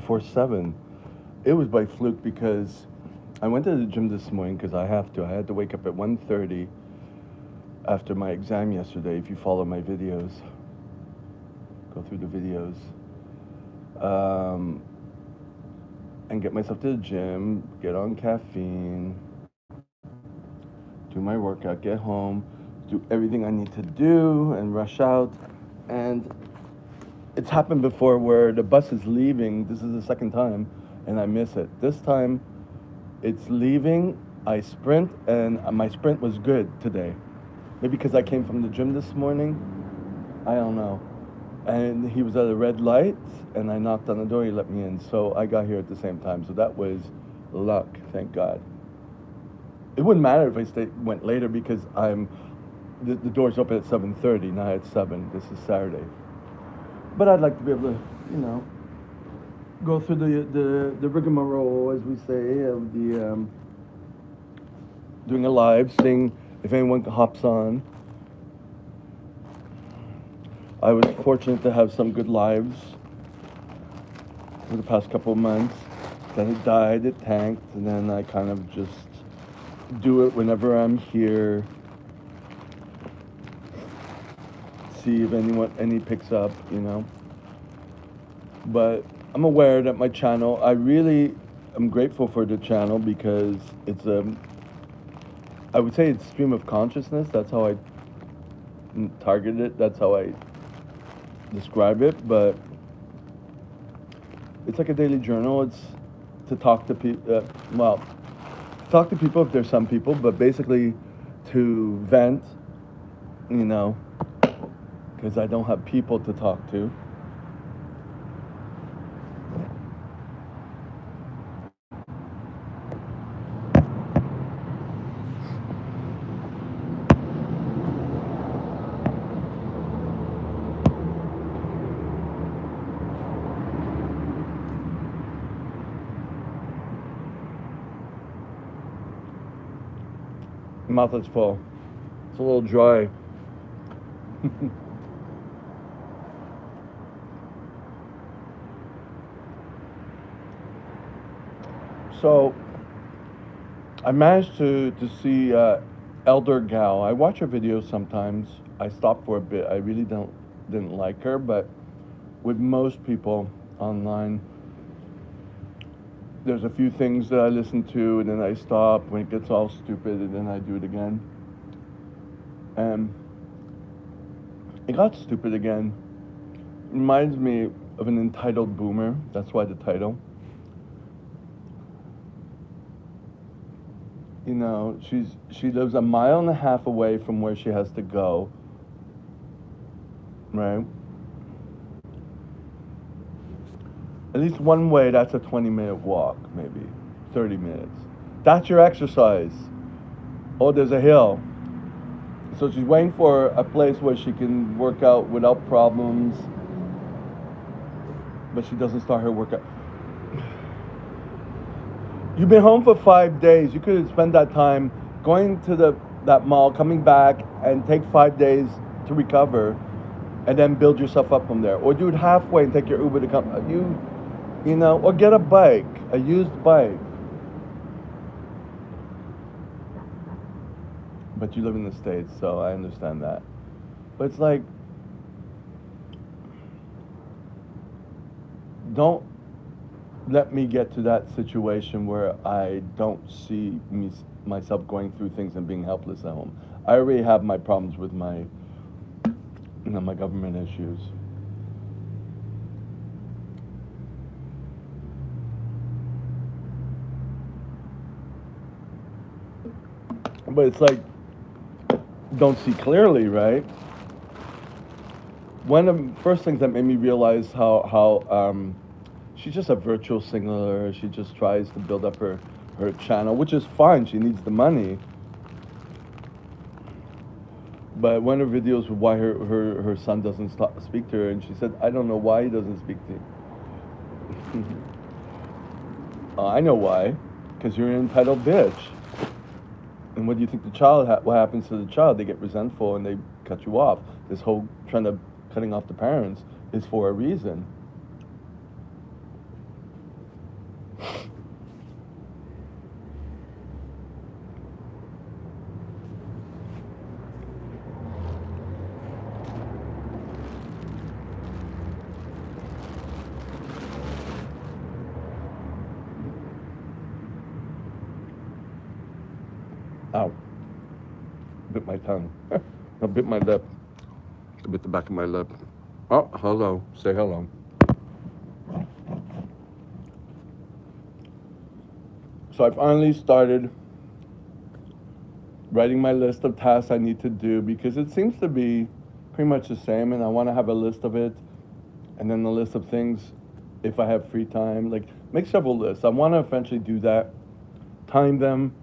before 7. It was by fluke because I went to the gym this morning because I have to. I had to wake up at 1:30 after my exam yesterday. If you follow my videos, go through the videos, um, and get myself to the gym, get on caffeine, do my workout, get home, do everything I need to do, and rush out. And it's happened before where the bus is leaving. This is the second time, and I miss it. This time, it's leaving. I sprint, and my sprint was good today. Maybe because I came from the gym this morning. I don't know. And he was at a red light, and I knocked on the door. He let me in, so I got here at the same time. So that was luck, thank God. It wouldn't matter if went later because the door's open at 7:30, not at 7. This is Saturday. But I'd like to be able to, you know, go through the rigmarole, as we say, of the doing a live, seeing if anyone hops on. I was fortunate to have some good lives for the past couple of months. Then it died, it tanked, and then I kind of just do it whenever I'm here. See if any picks up, you know. But I'm aware that my channel, I really am grateful for the channel because it's I would say it's stream of consciousness. That's how I target it. That's how I describe it. But it's like a daily journal. It's to talk to people. Talk to people if there's some people, but basically to vent, you know, because I don't have people to talk to. My mouth is full. It's a little dry. So I managed to see Elder Gal. I watch her videos sometimes. I stop for a bit. I really didn't like her, but with most people online, there's a few things that I listen to, and then I stop when it gets all stupid, and then I do it again. And it got stupid again. Reminds me of an entitled boomer. That's why the title. You know, she lives a mile and a half away from where she has to go, right? At least one way, that's a 20-minute walk, maybe 30 minutes. That's your exercise. Oh, there's a hill. So she's waiting for a place where she can work out without problems, but she doesn't start her workout. You've been home for 5 days. You could spend that time going to that mall, coming back, and take 5 days to recover, and then build yourself up from there. Or do it halfway and take your Uber to come. You know, or get a bike, a used bike. But you live in the States, so I understand that. But it's like, don't let me get to that situation where I don't see myself going through things and being helpless at home. I already have my problems with my government issues. But it's like, don't see clearly, right? One of the first things that made me realize how she's just a virtual signaler. She just tries to build up her channel, which is fine. She needs the money. But one of her videos was why her son doesn't speak to her, and she said, I don't know why he doesn't speak to you. I know why. Because you're an entitled bitch. And what do you think what happens to the child? They get resentful and they cut you off. This whole cutting off the parents is for a reason. Ow. Bit my tongue. I bit my lip. I bit the back of my lip. Oh, hello. Say hello. So I finally started writing my list of tasks I need to do because it seems to be pretty much the same, and I want to have a list of it, and then the list of things if I have free time. Like, make several lists. I want to eventually do that, time them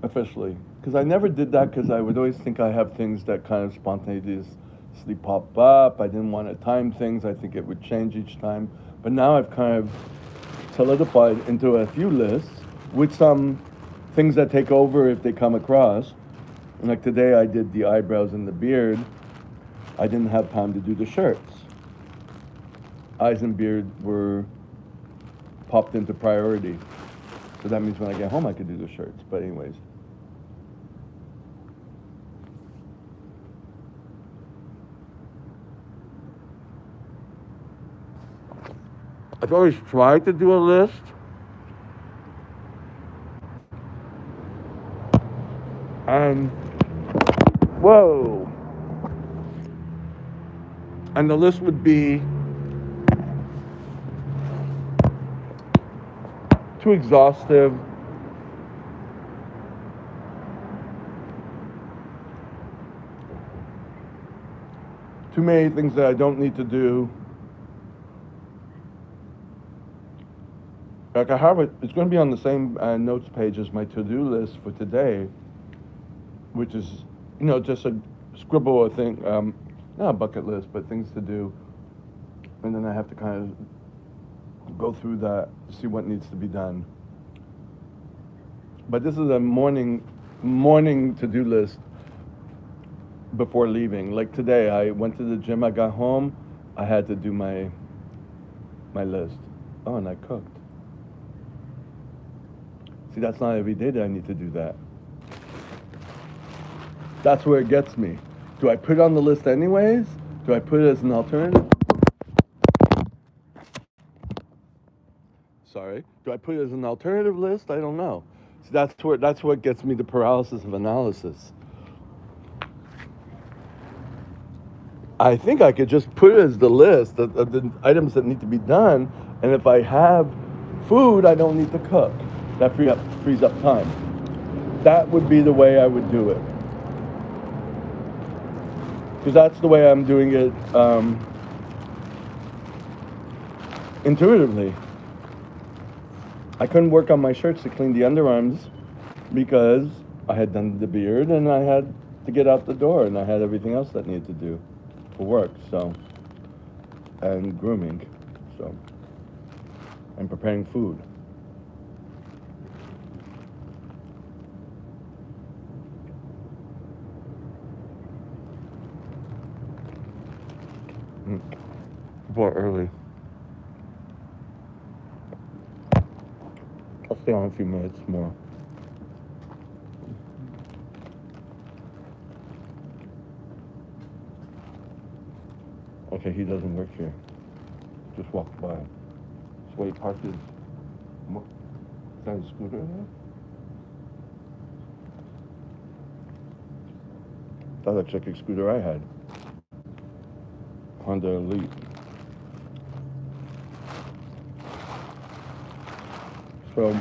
officially. Because I never did that because I would always think I have things that kind of spontaneously pop up. I didn't want to time things. I think it would change each time. But now I've kind of solidified into a few lists with some things that take over if they come across. Like today I did the eyebrows and the beard. I didn't have time to do the shirts. Eyes and beard were popped into priority. So that means when I get home I could do the shirts. But anyways. I've always tried to do a list. And whoa. And the list would be too exhaustive. Too many things that I don't need to do. Like I have it, it's going to be on the same notes page as my to-do list for today, which is, just a scribble a thing, not a bucket list, but things to do. And then I have to kind of go through that, see what needs to be done. But this is a morning to-do list before leaving. Like today, I went to the gym, I got home, I had to do my list. Oh, and I cooked. See, that's not every day that I need to do that. That's where it gets me. Do I put it on the list anyways? Do I put it as an alternative? Sorry. Do I put it as an alternative list? I don't know. See, that's what gets me the paralysis of analysis. I think I could just put it as the list of the items that need to be done, and if I have food, I don't need to cook. That frees up time. That would be the way I would do it. Because that's the way I'm doing it intuitively. I couldn't work on my shirts to clean the underarms because I had done the beard and I had to get out the door and I had everything else that needed to do for work, and grooming, and preparing food. Bought early. I'll stay on a few minutes more. Okay, he doesn't work here. Just walked by. That's why he parked his... Is that his scooter there? That looks like a scooter I had. Honda Elite. So,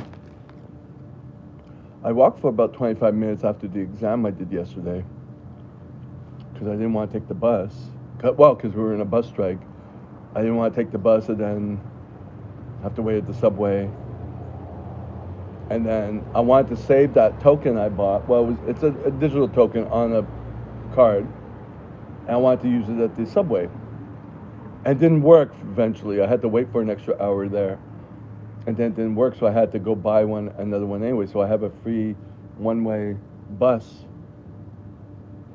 I walked for about 25 minutes after the exam I did yesterday because I didn't want to take the bus. Well, because we were in a bus strike. I didn't want to take the bus and then have to wait at the subway. And then I wanted to save that token I bought. Well, it's a digital token on a card. And I wanted to use it at the subway. And it didn't work eventually. I had to wait for an extra hour there. And then it didn't work, so I had to go buy another one anyway. So I have a free one-way bus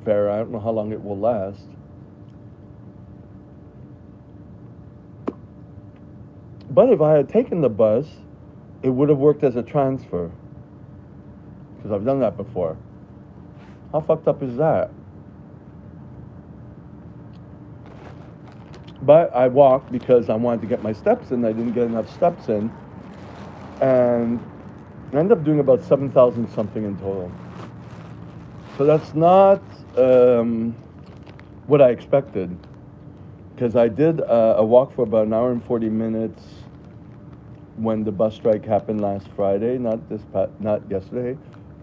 fare. I don't know how long it will last. But if I had taken the bus, it would have worked as a transfer. Because I've done that before. How fucked up is that? But I walked because I wanted to get my steps in. I didn't get enough steps in. And I ended up doing about 7,000 something in total. So that's not what I expected, because I did a walk for about an hour and 40 minutes when the bus strike happened last Friday, not yesterday,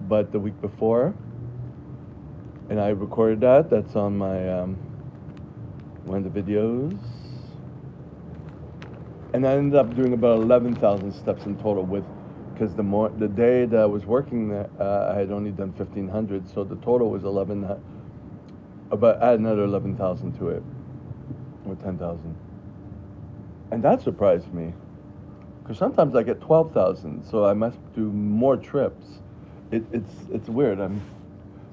but the week before, and I recorded that. That's on my one of the videos, and I ended up doing about 11,000 steps in total with, because the day that I was working there, I had only done 1,500, so the total was 11. About add another 11,000 to it, or 10,000, and that surprised me. Because sometimes I get 12,000, so I must do more trips. It's weird.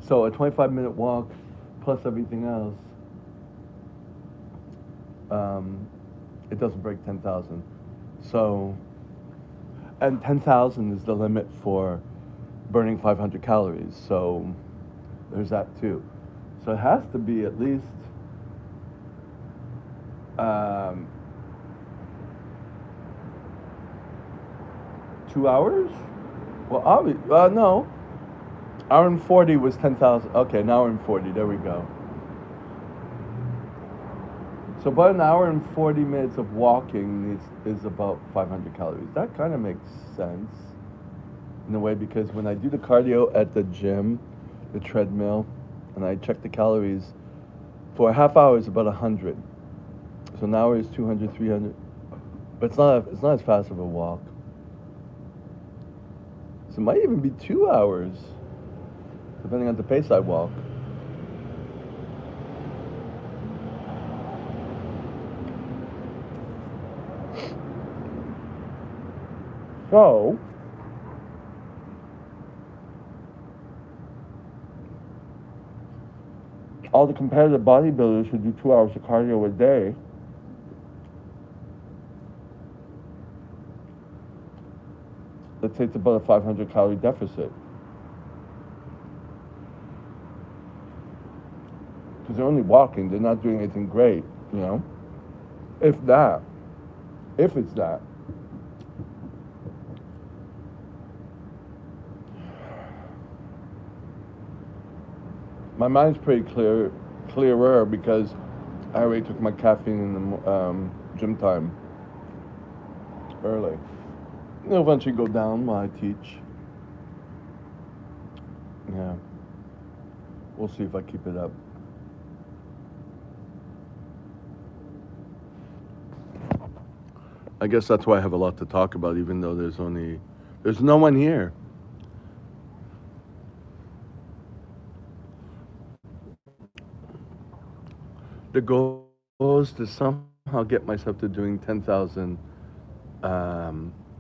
So a 25-minute walk plus everything else, it doesn't break 10,000. So, and 10,000 is the limit for burning 500 calories. So there's that too. So it has to be at least um, 2 hours. Well, no. Hour and 40 was 10,000. Okay, an hour and 40. There we go. So about an hour and 40 minutes of walking is about 500 calories. That kind of makes sense in a way, because when I do the cardio at the gym, the treadmill, and I check the calories, for a half hour is about 100. So an hour is 200, 300. But it's not as fast of a walk. So it might even be 2 hours, depending on the pace I walk. So, all the competitive bodybuilders who do 2 hours of cardio a day, let's say it's about a 500 calorie deficit. Because they're only walking, they're not doing anything great, you know? If that. If it's that. My mind's pretty clearer, because I already took my caffeine in the gym time early. It'll eventually go down while I teach. Yeah. We'll see if I keep it up. I guess that's why I have a lot to talk about, even though there's no one here. The goal is to somehow get myself to doing 10,000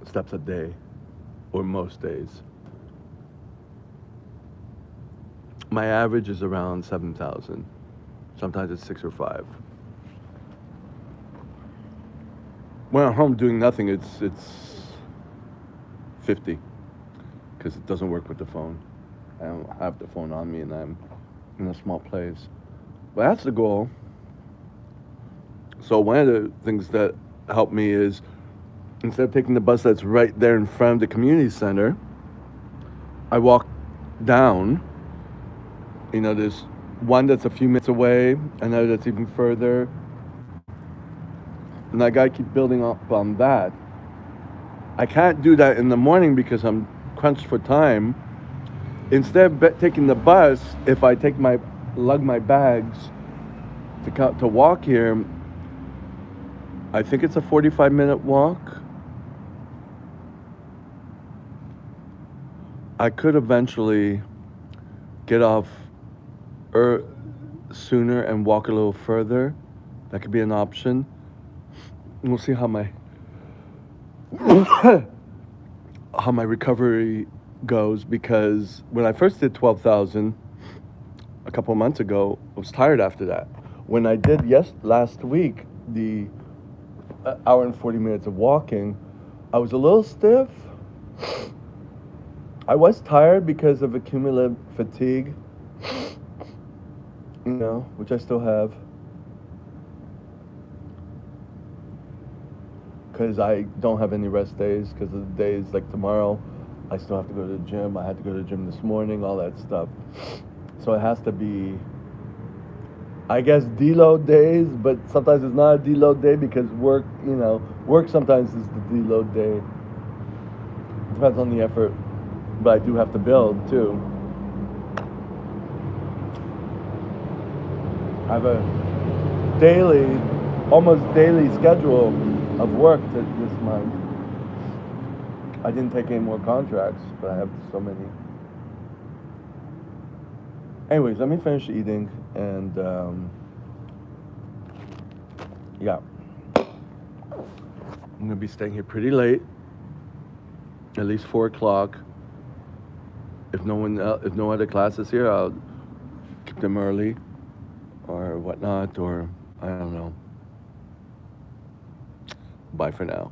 steps a day, or most days. My average is around 7,000. Sometimes it's 6 or 5. When I'm home doing nothing, it's 50, because it doesn't work with the phone. I don't have the phone on me, and I'm in a small place. But that's the goal. So one of the things that helped me is, instead of taking the bus that's right there in front of the community center, I walk down. You know, there's one that's a few minutes away, another that's even further, and I gotta keep building up on that. I can't do that in the morning because I'm crunched for time. Instead of taking the bus, if I lug my bags to walk here, I think it's a 45-minute walk. I could eventually get off sooner and walk a little further. That could be an option. We'll see how my how my recovery goes, because when I first did 12,000 a couple of months ago, I was tired after that. When I did last week the hour and 40 minutes of walking, I was a little stiff. I was tired because of accumulative fatigue, you know, which I still have. Because I don't have any rest days, because of the days like tomorrow, I still have to go to the gym. I had to go to the gym this morning, all that stuff. So it has to be, I guess, deload days, but sometimes it's not a deload day because work, work sometimes is the deload day. Depends on the effort, but I do have to build too. I have a daily, almost daily schedule of work this month. I didn't take any more contracts, but I have so many. Anyways, let me finish eating, and yeah, I'm gonna be staying here pretty late, at least 4 o'clock. If no other classes here, I'll keep them early, or whatnot, or I don't know. Bye for now.